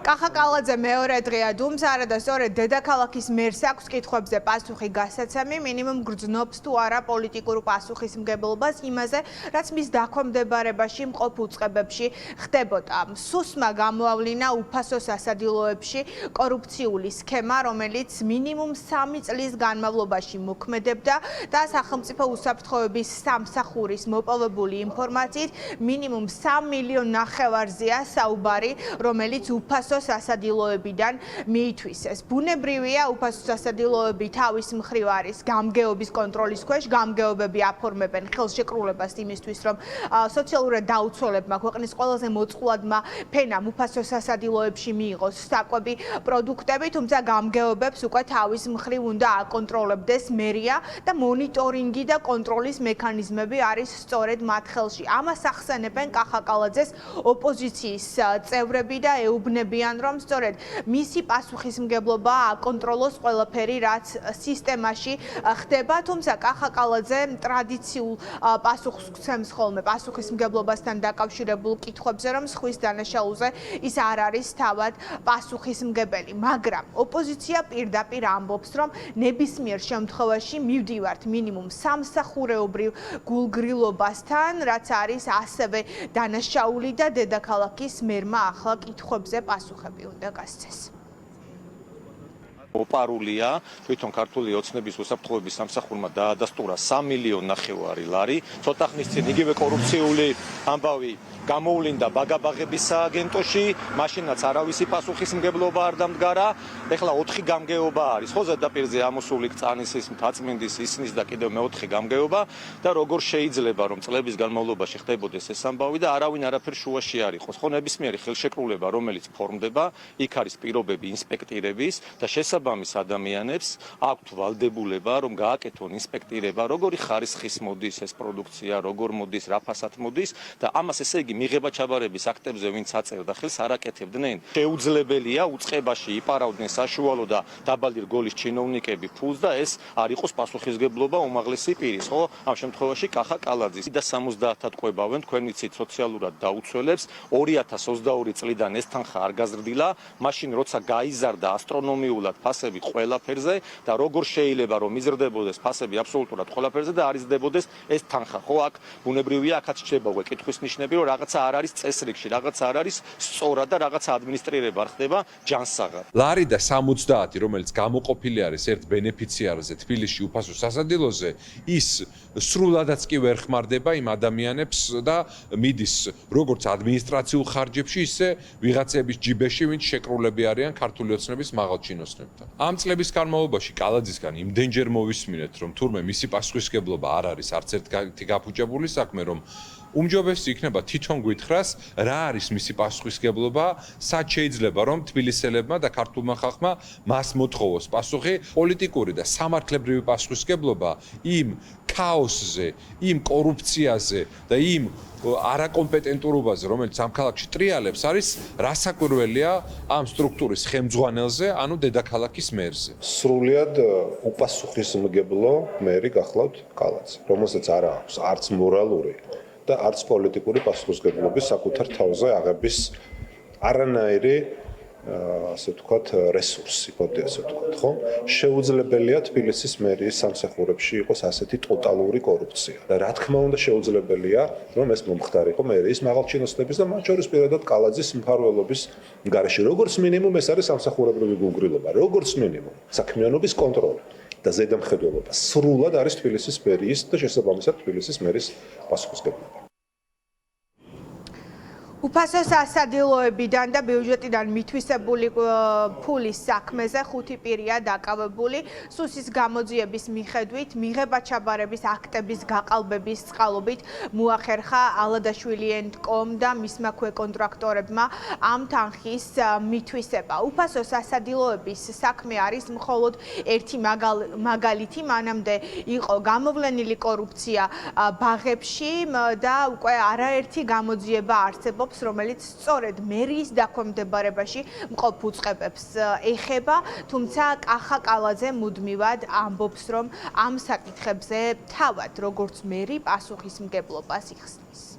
კახაკალაძე მეორე დღეა დუმსარა და სწორედ დედაქალაქის მერს აქვს კითხვებზე პასუხი გასაცემი, მინიმუმ გრძნობს თუ არა პოლიტიკურ პასუხისმგებლობას იმაზე, რაც მის დაქვემდებარებაში მყოფ უწყებებში ხდებოდა. სუსმა გამოავლინა უფასო სასადილოებში კორუფციული სქემა, რომელიც მინიმუმ 3 წლის განმავლობაში მოქმედებდა და სახელმწიფო უსაფრთხოების სამსახურის მოპოვებული ინფორმაციით მინიმუმ 3,5 მილიონზეა საუბარი, რომელიც უფასო სასადილოებიდან მიითვისეს. ბუნებრივია, უფასო სასადილოები თავის მხრივ არის გამგეობის კონტროლის ქვეშ, გამგეობები აფორმებენ ხელშეკრულებას იმისთვის, რომ სოციალურად დაუცველებმა ქვეყნის ყველაზე მოწყვლადმა ფენამ უფასო სასადილოებში მიიღოს საკვები პროდუქტები, თუმცა გამგეობებს უკვე თავის მხრივ უნდა აკონტროლებდეს მერია და მონიტორინგი და კონტროლის მექანიზმები არის სწორედ მათ ხელში. ამას ახსენებენ კახაკალაძეს ოპოზიციის წევრები და ეუბნებიან, რომ სწორედ მისი პასუხისმგებლობა აკონტროლოს ყველაფერი, რაც სისტემაში ხდება, თუმცა კახაკალაძე ტრადიციულ პასუხს გცემს ხოლმე პასუხისმგებლობასთან დაკავშირებულ კითხვებზე, რომ სხვის დანაშაულზე ის არ არის თავად პასუხისმგებელი, მაგრამ ოპოზიცია პირდაპირ ამბობს, რომ ნებისმიერ შემთხვევაში მივდივართ მინიმუმ სამსახურეობრივ გულგრილობასთან, რაც არის ასევე დანაშაული და დედაქალაქის მერმა ახლა კითხვებზე პასუხები უნდა გასცეს. ოპარულია თვითონ ქართული ოცნების უსაფრთხოების სამსახურმა დაადასტურა 3,5 მილიონი ლარი. ცოტა ხნის წინ იგივე კორუფციული ამბავი გამოვლინდა ბაგაბაღების სააგენტოში, მაშინაც არავისი პასუხისმგებლობა არ დამდგარა. ეხლა 4 გამგეობა არის. ხო, ზედაპირზე ამოსული კწანის ის მთაწმინდის ისნის და კიდევ მე-4 გამგეობა და როგორ შეიძლება რომ წლების განმავლობაში ხდებოდეს ეს ამბავი და არავინ არაფერ შუაში არ იყოს. ხო, ნებისმიერი ხელშეკრულება, რომელიც ფორმდება, იქ არის პირობები ინსპექტირების და შესაბამის ადამიანებს აქვთ ვალდებულება, რომ გააკეთონ ინსპექტირება, როგორი ხარისხის მოდის ეს პროდუქცია, როგორ მოდის, რა ფასად მოდის და ამას ესე იგი მიღება-ჩაბარების აქტებზე ვინც აწერდა ხელს არ აკეთებდნენ. შეუძლებელია უწყებაში იპარავდნენ საშუალო და დაბალი რგოლის ჩინოვნიკები ფულს და ეს არ იყოს პასუხისმგებლობა უმაღლესი პირის, ხო? ამ შემთხვევაში კახაკალაძის და 70-ად ყვებავენ, თქვენ ვიცით, სოციალურად დაუცველებს. 2022 წლიდან ეს თანხა არ გაზრდილა, მაშინ როცა გაიზარდა ასტრონომიულად ფასები ყველაფერზე და როგორ შეიძლება რომ იზრდებოდეს ფასები აბსოლუტურად ყველაფერზე და არ იზრდებოდეს ეს თანხა, ხო? აქ ბუნებრივია, აქაც ჩდება უკვე კითხვის ნიშნები, რომ რაღაცა არ არის წესრიგში, რაღაცა არ არის სწორად და რაღაცა ადმინისტრირება არ ხდება ჯანსაღად. ლარი და 70, რომელიც გამოყოფილი არის ერთ ბენეფიციარზე თბილისში უფასო სასადილოზე, ის სრულადაც კი ვერ ხმარდება იმ ადამიანებს და მიდის როგორც ადმინისტრაციულ ხარჯებში, ისე ვიღაცების ჯიბეში, ვინც შეკრულები არიან ქართული ოცნების მაღალჩინოსნებთან. ამ წლების განმავლობაში კალაძისგან იმდენჯერ მოვისმინეთ, რომ თურმე მისი პასუხისმგებლობა არ არის არც ერთი გაფუჭებული საქმე, რომ უმჯობესი იქნება თვითონ გითხრას, რა არის მისი პასუხისმგებლობა, სად შეიძლება რომ თბილისელებმა და ქართულმა ხალხმა მას მოთხოვოს პასუხი, პოლიტიკური და სამართლებრივი პასუხისმგებლობა იმ ქაოსზე, იმ კორუფციაზე და იმ არაკომპეტენტურობაზე, რომელიც ამ ქალაქში ტრიალებს, არის რასაკვირველია ამ სტრუქტურის ხელმძღვანელზე, ანუ დედაქალაქის მერზე. სრულიად უპასუხისმგებლო მერი გახლავთ კალაძე, რომელსაც არ აქვს არც მორალური და არც პოლიტიკური პასუხისმგებლობის საკუთარ თავზე აღების არანაირი ასე ვთქვათ რესურსი, მოდი ასე ვთქვათ, ხო? შეუძლებელია თბილისის მერიის სამსახურებში იყოს ასეთი ტოტალური კორუფცია. და რა თქმა უნდა შეუძლებელია, რომ ეს მომხდარიყო მერიის მაღალჩინოსნების და მათ შორის პირადად კალაძის მფარველობის გარეშე. როგორც მინიმუმ ეს არის სამსახურებრივი გულგრილობა, როგორც მინიმუმ საქმიანობის კონტროლი და ზედამხედველობა სრულად არის თბილისის მერიის და შესაბამისად თბილისის მერის პასუხისმგებლობა. უფასო სასადილოებიდან და ბიუჯეტიდან მითვისებული ფულის საქმეზე 5 პირია დაკავებული. სუსის გამოძიების მიხედვით მიღება-ჩაბარების აქტების გაყალბების წყალობით მოახერხა ალადაშვილი & და მისმა ქვეკონტრაქტორებმა ამ თანხის მითვისება. უფასო სასადილოების საქმე არის მხოლოდ ერთი მაგალითი, მანამდე იყო გამოვლენილი კორუფცია ბაღებში და უკვე არაერთი გამოძიება არსებობს, რომელიც სწორედ მერიის დაქვემდებარებაში მყოფ უწყებებს ეხება, თუმცა კახაკალაძე მუდმივად ამბობს, რომ ამ საკითხებზე თავად როგორც მერი პასუხისმგებლობას იხსნის.